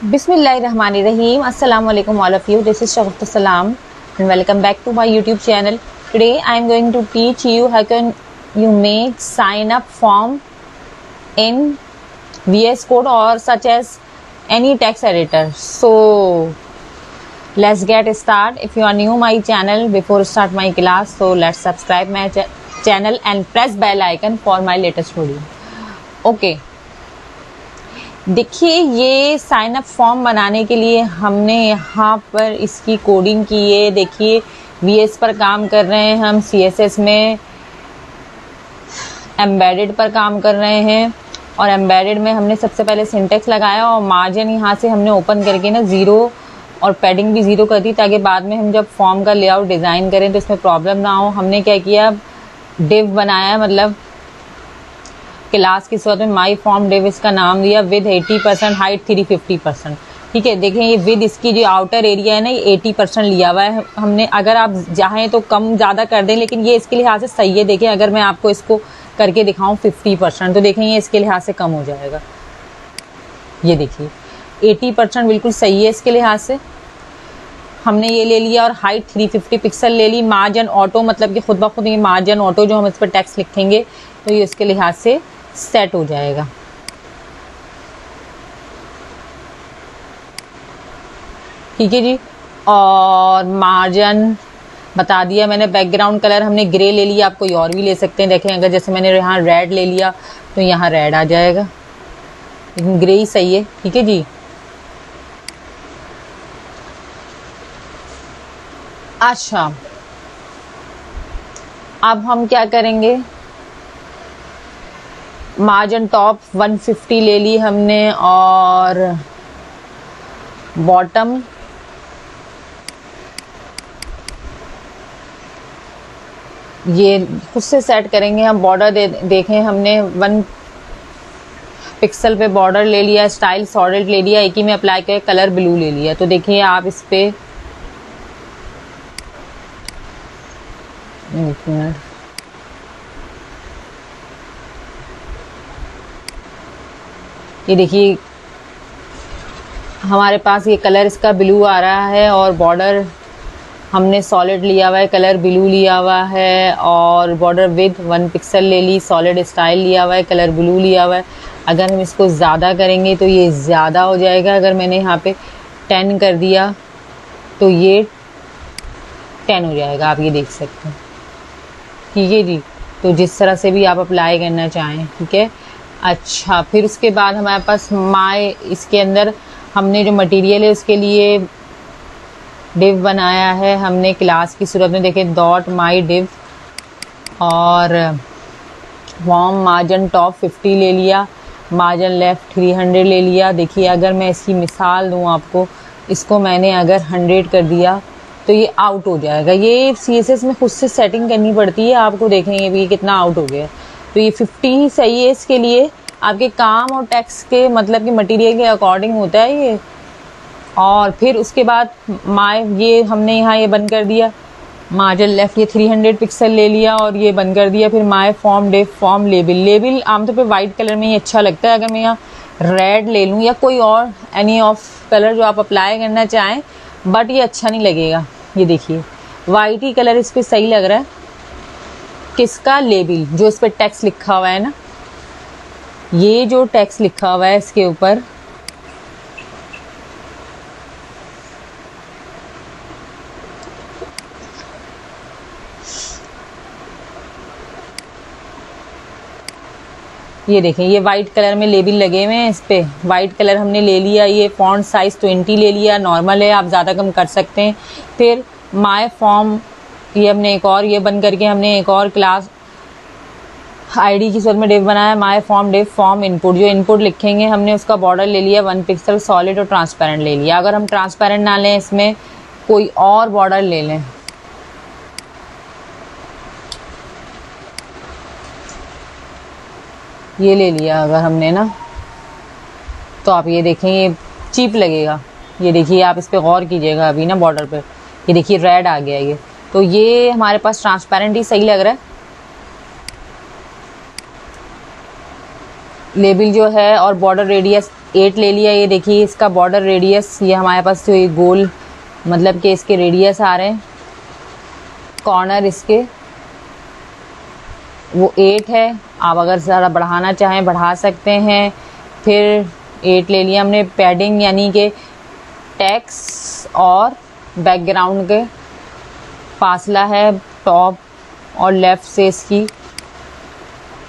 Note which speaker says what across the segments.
Speaker 1: Bismillahirrahmanirrahim. Assalamu alaikum all of you. This is Shagufta Salam and welcome back to my YouTube channel. Today I am going to teach you how can you make sign up form in VS Code or such as any text editor. So let's get start. If you are new my channel, before start my class, so let's subscribe my channel and press bell icon for my latest video. Okay. देखिए ये sign up form बनाने के लिए हमने यहाँ पर इसकी coding की है। देखिए VS पर काम कर रहे हैं हम, CSS में एम्बेडेड पर काम कर रहे हैं और एम्बेडेड में हमने सबसे पहले सिंटेक्स लगाया और मार्जिन यहाँ से हमने ओपन करके ना 0 और पैडिंग भी 0 कर दी ताकि बाद में हम जब फॉर्म का लेआउट डिज़ाइन करें तो इसमें प्रॉब्लम ना हो। हमने क्या किया, डिव बनाया, मतलब क्लास की सूरत में माई फॉर्म डिव इसका नाम दिया, विद 80% हाइट 350%। ठीक है, देखें ये विद इसकी जो आउटर एरिया है ना ये 80% लिया हुआ है हमने। अगर आप चाहें तो कम ज़्यादा कर दें, लेकिन ये इसके लिहाज से सही है। देखें अगर मैं आपको इसको करके दिखाऊं 50% तो देखें ये इसके लिहाज से कम हो जाएगा। ये देखिए 80% बिल्कुल सही है इसके लिहाज से। हमने ये ले लिया और हाइट 350 पिक्सल ले ली। मार्जिन ऑटो मतलब कि खुद ब खुद ये मार्जिन ऑटो जो हम इस पर टेक्स्ट लिखेंगे तो ये इसके लिहाज से सेट हो जाएगा। ठीक है जी, और मार्जिन बता दिया मैंने। बैकग्राउंड कलर हमने ग्रे ले लिया, आप कोई और भी ले सकते हैं। देखें अगर जैसे मैंने यहाँ रेड ले लिया तो यहाँ रेड आ जाएगा, लेकिन ग्रे ही सही है। ठीक है जी, अच्छा अब हम क्या करेंगे, मार्जिन टॉप 150 ले ली हमने और बॉटम ये खुद से सेट करेंगे हम। बॉर्डर देखें हमने 1 पिक्सल पे बॉर्डर ले लिया, स्टाइल सॉलिड ले लिया, एक ही में अप्लाई करके कलर ब्लू ले लिया। तो देखिए आप इस पे एक मिनट, ये देखिए हमारे पास ये कलर इसका ब्लू आ रहा है और बॉर्डर हमने सॉलिड लिया हुआ है, कलर ब्लू लिया हुआ है और बॉर्डर विद 1 पिक्सल ले ली, सॉलिड स्टाइल लिया हुआ है, कलर ब्लू लिया हुआ है। अगर हम इसको ज़्यादा करेंगे तो ये ज़्यादा हो जाएगा। अगर मैंने यहाँ पे 10 कर दिया तो ये 10 हो जाएगा, आप ये देख सकते हैं। ठीक है जी, तो जिस तरह से भी आप अप्लाई करना चाहें। ठीक है, अच्छा फिर उसके बाद हमारे पास माय, इसके अंदर हमने जो मटेरियल है उसके लिए डिव बनाया है हमने क्लास की सूरत में। देखें डॉट माई डिव और फॉर्म मार्जिन टॉप 50 ले लिया, मार्जिन लेफ्ट 300 ले लिया। देखिए अगर मैं इसकी मिसाल दूं आपको, इसको मैंने अगर 100 कर दिया तो ये आउट हो जाएगा। ये CSS में खुद से सेटिंग करनी पड़ती है आपको। देखेंगे भी कितना आउट हो गया, तो ये 50 ही सही है इसके लिए। आपके काम और टेक्स्ट के मतलब कि मटेरियल के अकॉर्डिंग होता है ये। और फिर उसके बाद माय, ये हमने यहाँ ये बंद कर दिया, मार्जिन लेफ्ट ये 300 पिक्सल ले लिया और ये बंद कर दिया। फिर my form div form label, label आमतौर पे वाइट कलर में ही अच्छा लगता है। अगर मैं यहाँ रेड ले लूँ या कोई और एनी ऑफ कलर जो आप अप्लाई करना चाहें, बट ये अच्छा नहीं लगेगा। ये देखिए वाइट ही कलर इस पर सही लग रहा है। किसका, लेबल, जो इस पर टेक्स्ट लिखा हुआ है ना, ये जो टेक्स्ट लिखा हुआ है इसके ऊपर ये देखें ये वाइट कलर में लेबल लगे हुए हैं। इस पे वाइट कलर हमने ले लिया। ये फॉन्ट साइज 20 ले लिया, नॉर्मल है, आप ज़्यादा कम कर सकते हैं। फिर माय फॉर्म, ये हमने एक और ये बंद करके हमने एक और क्लास आईडी की सूरत में डिव बनाया, my form div form input. जो इनपुट लिखेंगे हमने उसका बॉर्डर ले लिया 1 पिक्सल, सॉलिड और ट्रांसपेरेंट ले लिया। अगर हम ट्रांसपेरेंट ना लें, इसमें कोई और बॉर्डर ले लें, ये ले लिया अगर हमने ना, तो आप ये देखें ये चीप लगेगा। ये देखिए आप इस पर गौर कीजिएगा अभी ना बॉर्डर पे, ये देखिए रेड आ गया ये, तो ये हमारे पास ट्रांसपेरेंट ही सही लग रहा है। लेबल जो है और बॉर्डर रेडियस 8 ले लिया। ये देखिए इसका बॉर्डर रेडियस, ये हमारे पास जो ये गोल मतलब कि इसके रेडियस आ रहे हैं, कॉर्नर इसके वो 8 है। आप अगर ज़्यादा बढ़ाना चाहें बढ़ा सकते हैं। फिर 8 ले लिया हमने। पैडिंग यानी कि टेक्स्ट और बैकग्राउंड के फासला है टॉप और लेफ़्ट से। इसकी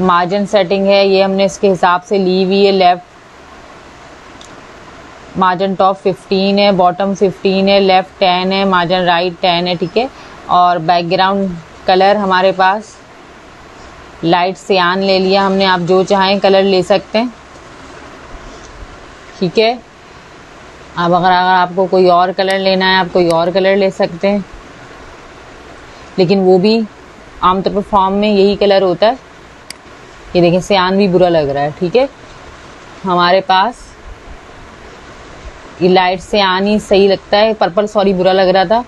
Speaker 1: मार्जिन सेटिंग है, ये हमने इसके हिसाब से ली हुई है। लेफ़्ट मार्जिन टॉप 15 है, बॉटम 15 है, लेफ़्ट 10 है, मार्जिन राइट 10 है, ठीक है। और बैकग्राउंड कलर हमारे पास लाइट सियान ले लिया हमने। आप जो चाहें कलर ले सकते हैं, ठीक है। अब अगर आपको कोई और कलर लेना है आप कोई और कलर ले सकते हैं, लेकिन वो भी आमतौर पर फॉर्म में यही कलर होता है। ये देखें सियान भी बुरा लग रहा है, ठीक है। हमारे पास ये लाइट सियान ही सही लगता है, पर्पल सॉरी बुरा लग रहा था।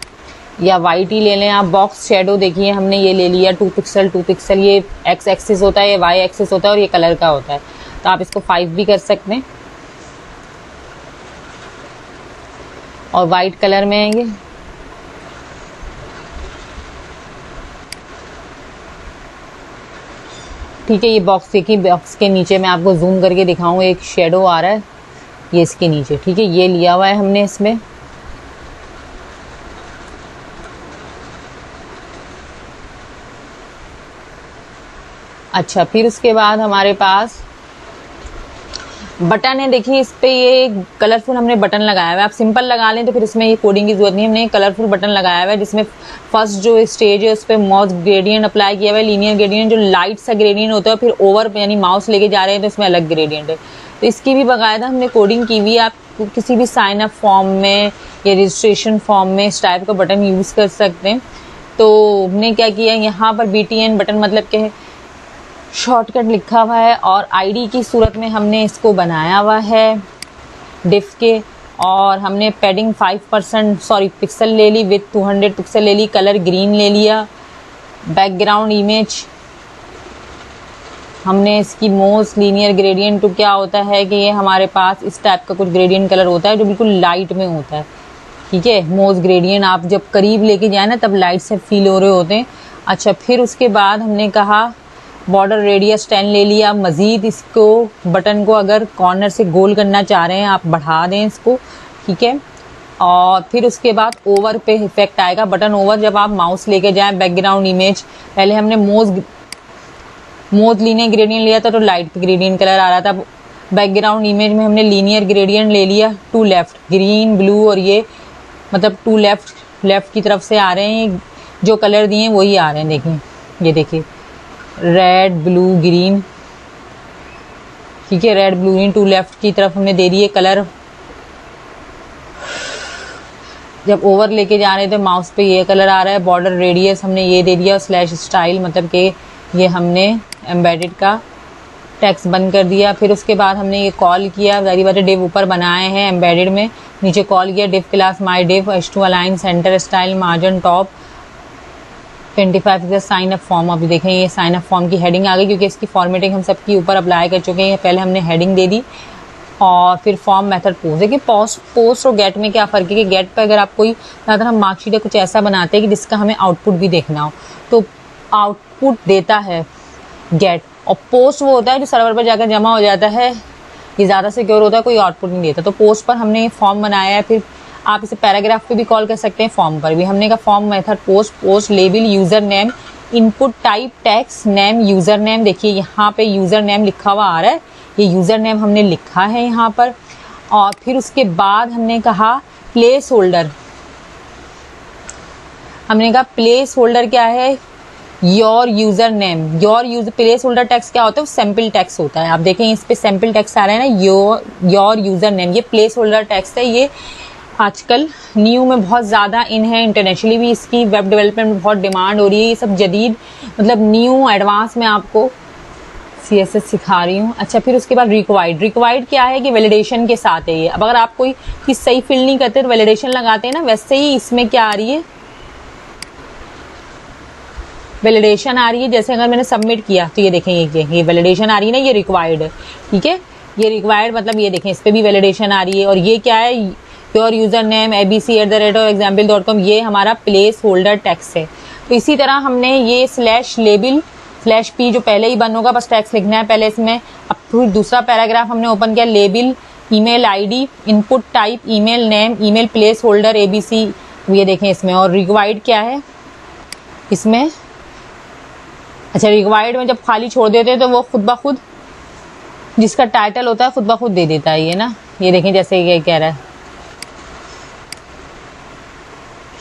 Speaker 1: या वाइट ही ले लें आप। बॉक्स शेडो देखिए हमने ये ले लिया 2 पिक्सल 2 पिक्सल। ये एक्स एक्सिस होता है, ये वाई एक्सिस होता है और ये कलर का होता है, तो आप इसको 5 भी कर सकते हैं। और वाइट कलर में है ये। ठीक है, ये बॉक्स देखिए, बॉक्स के नीचे मैं आपको जूम करके दिखाऊं, एक शेडो आ रहा है ये इसके नीचे, ठीक है। ये लिया हुआ है हमने इसमें। अच्छा, फिर उसके बाद हमारे पास बटन है। देखिए इस पे ये कलरफुल हमने बटन लगाया हुआ है। आप सिंपल लगा लें तो फिर इसमें ये कोडिंग की जरूरत नहीं है। हमने कलरफुल बटन लगाया हुआ है जिसमें फर्स्ट जो स्टेज है उस पर माउस ग्रेडियंट अप्लाई किया हुआ है, लीनियर ग्रेडियंट, जो लाइट सा ग्रेडियंट होता है। फिर ओवर यानी माउस लेके जा रहे हैं तो इसमें अलग ग्रेडियंट है, तो इसकी भी बाकायदा हमने कोडिंग की हुई है। आप किसी भी साइन अप फॉर्म में या रजिस्ट्रेशन फॉर्म में इस टाइप का बटन यूज़ कर सकते हैं। तो हमने क्या किया, यहाँ पर BTN बटन मतलब के शॉर्टकट लिखा हुआ है और आईडी की सूरत में हमने इसको बनाया हुआ है डिफ के। और हमने पैडिंग 5% सॉरी पिक्सल ले ली, विथ 200 पिक्सल ले ली, कलर ग्रीन ले लिया। बैकग्राउंड इमेज हमने इसकी मोस्ट लीनियर ग्रेडियंट, तो क्या होता है कि ये हमारे पास इस टाइप का कुछ ग्रेडियंट कलर होता है जो बिल्कुल लाइट में होता है, ठीक है। मोस्ट ग्रेडियंट आप जब करीब लेके जाए ना तब लाइट से फील हो रहे होते हैं। अच्छा, फिर उसके बाद हमने कहा बॉर्डर रेडियस 10 ले लिया। मज़ीद इसको बटन को अगर कॉर्नर से गोल करना चाह रहे हैं आप बढ़ा दें इसको, ठीक है। और फिर उसके बाद ओवर पे इफेक्ट आएगा, बटन ओवर जब आप माउस लेके जाएं। बैकग्राउंड इमेज पहले हमने मोस्ट लीनियर ग्रेडियंट लिया था तो लाइट ग्रेडियंट कलर आ रहा था। बैकग्राउंड इमेज में हमने लीनियर ग्रेडियंट ले लिया, टू लेफ्ट ग्रीन ब्लू, और ये मतलब टू लेफ्ट की तरफ से आ रहे हैं, जो कलर दिए वही आ रहे हैं। देखें ये देखिए रेड ब्लू ग्रीन, ठीक है। Red blue green to left की तरफ हमने दे दिए कलर। जब ओवर लेके जा रहे थे माउस पे ये कलर आ रहा है। बॉर्डर रेडियस हमने ये दे दिया, स्लैश स्टाइल मतलब कि ये हमने एम्बेडेड का टेक्स्ट बंद कर दिया। फिर उसके बाद हमने ये कॉल किया, जारी बात है डिव ऊपर बनाए हैं एम्बेडेड में, नीचे कॉल किया div class my div H2 align center style margin top 25 sign up form. अभी देखें ये साइन अप फॉर्म की हेडिंग आ गई क्योंकि इसकी फॉर्मेटिंग हम सबकी ऊपर अप्लाई कर चुके हैं। पहले हमने हेडिंग दे दी और फिर फॉर्म मेथड पोस्ट। देखिए पोस्ट और गेट में क्या फ़र्क है कि गेट पे अगर आप कोई अगर हम मार्कशीट या कुछ ऐसा बनाते हैं कि जिसका हमें आउटपुट भी देखना हो तो आउटपुट देता है गेट, और पोस्ट वो होता है जो सर्वर पर जाकर जमा हो जाता है, ये ज़्यादा सिक्योर होता है, कोई आउटपुट नहीं देता। तो पोस्ट पर हमने ये फॉर्म बनाया है। फिर आप इसे पैराग्राफ पे भी कॉल कर सकते हैं, फॉर्म पर भी। हमने कहा form method post label user name input type text name user name. देखिए यहाँ पे यूज़र नेम लिखा हुआ आ रहा है, ये यूज़र नेम हमने लिखा है यहाँ पर। और फिर उसके बाद हमने कहा प्लेस होल्डर। हमने कहा प्लेस होल्डर क्या है, your user name. Place holder text क्या होता है, सैम्पल टेक्स्ट होता है। आप देखें इस पे सैम्पल टेक्स्ट आ रहा है ना, योर यूजर नेम, ये प्लेस होल्डर टेक्स्ट है। ये आजकल न्यू में बहुत ज़्यादा इन है, इंटरनेशनली भी इसकी वेब डेवलपमेंट में बहुत डिमांड हो रही है। ये सब जदीद मतलब न्यू एडवांस में आपको CSS सिखा रही हूँ। अच्छा, फिर उसके बाद रिक्वायर्ड क्या है कि वैलिडेशन के साथ है ये। अब अगर आप कोई चीज़ सही फिल नहीं करते तो वैलिडेशन लगाते हैं ना, वैसे ही इसमें क्या आ रही है, वैलिडेशन आ रही है। जैसे अगर मैंने सबमिट किया तो ये देखें ये वैलिडेशन आ रही है ना, ये रिक्वायर्ड है, ठीक है। ये रिक्वायर्ड मतलब ये देखें इस पे भी वैलिडेशन आ रही है। और ये क्या है, योर यूजर नेम abc@example.com, ये हमारा प्लेस होल्डर टैक्स है। तो इसी तरह हमने ये /label /p जो पहले ही बंद होगा, बस टैक्स लिखना है पहले इसमें। अब फिर दूसरा पैराग्राफ हमने ओपन किया, label, email ID, input type, email name, email place holder abc, ये देखें इसमें। और रिक्वायर्ड क्या है इसमें, अच्छा रिक्वायर्ड में जब खाली छोड़ देते हैं तो वो खुद ब खुद जिसका टाइटल होता है खुद ब खुद दे देता है ये ना। ये देखें जैसे ये कह रहा है,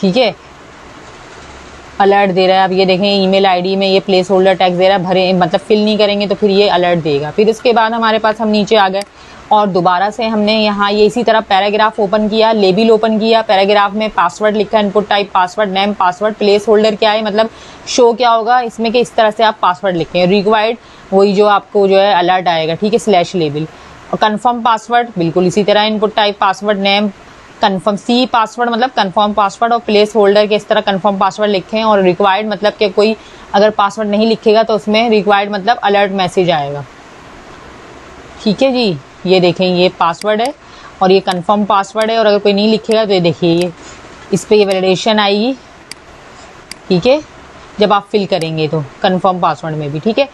Speaker 1: ठीक है, अलर्ट दे रहा है। अब ये देखें ईमेल आईडी में ये प्लेस होल्डर टैक्स दे रहा है, भरे मतलब फिल नहीं करेंगे तो फिर ये अलर्ट देगा। फिर उसके बाद हमारे पास हम नीचे आ गए और दोबारा से हमने यहाँ ये इसी तरह पैराग्राफ ओपन किया, लेबल ओपन किया, पैराग्राफ में पासवर्ड लिखा, input type password, name password, place holder क्या है मतलब शो क्या होगा इसमें कि इस तरह से आप पासवर्ड लिखें। रिक्वायर्ड वही जो आपको जो है अलर्ट आएगा, ठीक है, /label। और कन्फर्म पासवर्ड बिल्कुल इसी तरह, input type password, name confirm, C password मतलब कन्फर्म पासवर्ड, और प्लेस होल्डर के इस तरह कन्फर्म पासवर्ड लिखें। और रिक्वायर्ड मतलब कि कोई अगर पासवर्ड नहीं लिखेगा तो उसमें रिक्वायर्ड मतलब अलर्ट मैसेज आएगा, ठीक है जी। ये देखें ये पासवर्ड है और ये कन्फर्म पासवर्ड है, और अगर कोई नहीं लिखेगा तो ये देखिए ये इस पे ये वैलिडेशन आएगी, ठीक है, जब आप फिल करेंगे तो कन्फर्म पासवर्ड में भी, ठीक है,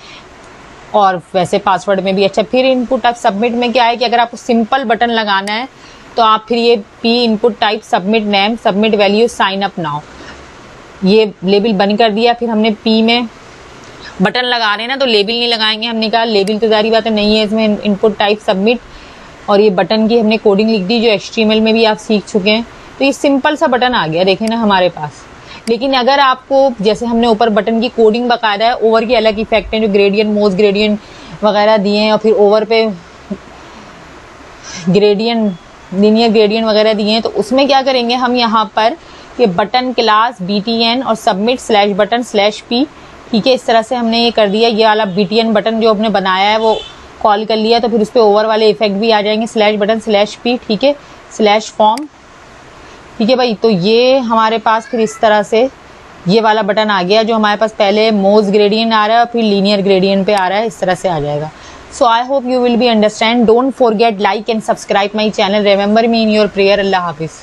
Speaker 1: और वैसे पासवर्ड में भी। अच्छा फिर इनपुट टाइप सबमिट में क्या है कि अगर आपको सिंपल बटन लगाना है तो आप फिर ये P input type submit name submit value sign up now, ये लेबल बंद कर दिया। फिर हमने पी में बटन लगा रहे हैं ना तो लेबल नहीं लगाएंगे, हमने कहा लेबल तो जारी बात है नहीं है इसमें, इनपुट टाइप सबमिट, और ये बटन की हमने कोडिंग लिख दी जो HTML में भी आप सीख चुके हैं। तो ये सिंपल सा बटन आ गया देखें ना हमारे पास। लेकिन अगर आपको जैसे हमने ऊपर बटन की कोडिंग बकायदा है, ओवर के अलग इफेक्ट हैं जो ग्रेडियंट मोस्ट ग्रेडियंट वगैरह दिए हैं, और फिर ओवर पे ग्रेडियंट लीनियर ग्रेडियंट वगैरह दिए हैं, तो उसमें क्या करेंगे हम यहाँ पर कि बटन क्लास BTN और सबमिट /बटन /p, ठीक है, इस तरह से हमने ये कर दिया। ये वाला BTN बटन जो हमने बनाया है वो कॉल कर लिया, तो फिर उस पर ओवर वाले इफेक्ट भी आ जाएंगे, /बटन /p, ठीक है, /form, ठीक है भाई। तो ये हमारे पास फिर इस तरह से ये वाला बटन आ गया जो हमारे पास पहले मोस्ट ग्रेडियंट आ रहा है और फिर लीनियर ग्रेडियंट पे आ रहा है, इस तरह से आ जाएगा। So I hope you will be understand. Don't forget like and subscribe my channel. Remember me in your prayer. Allah Hafiz.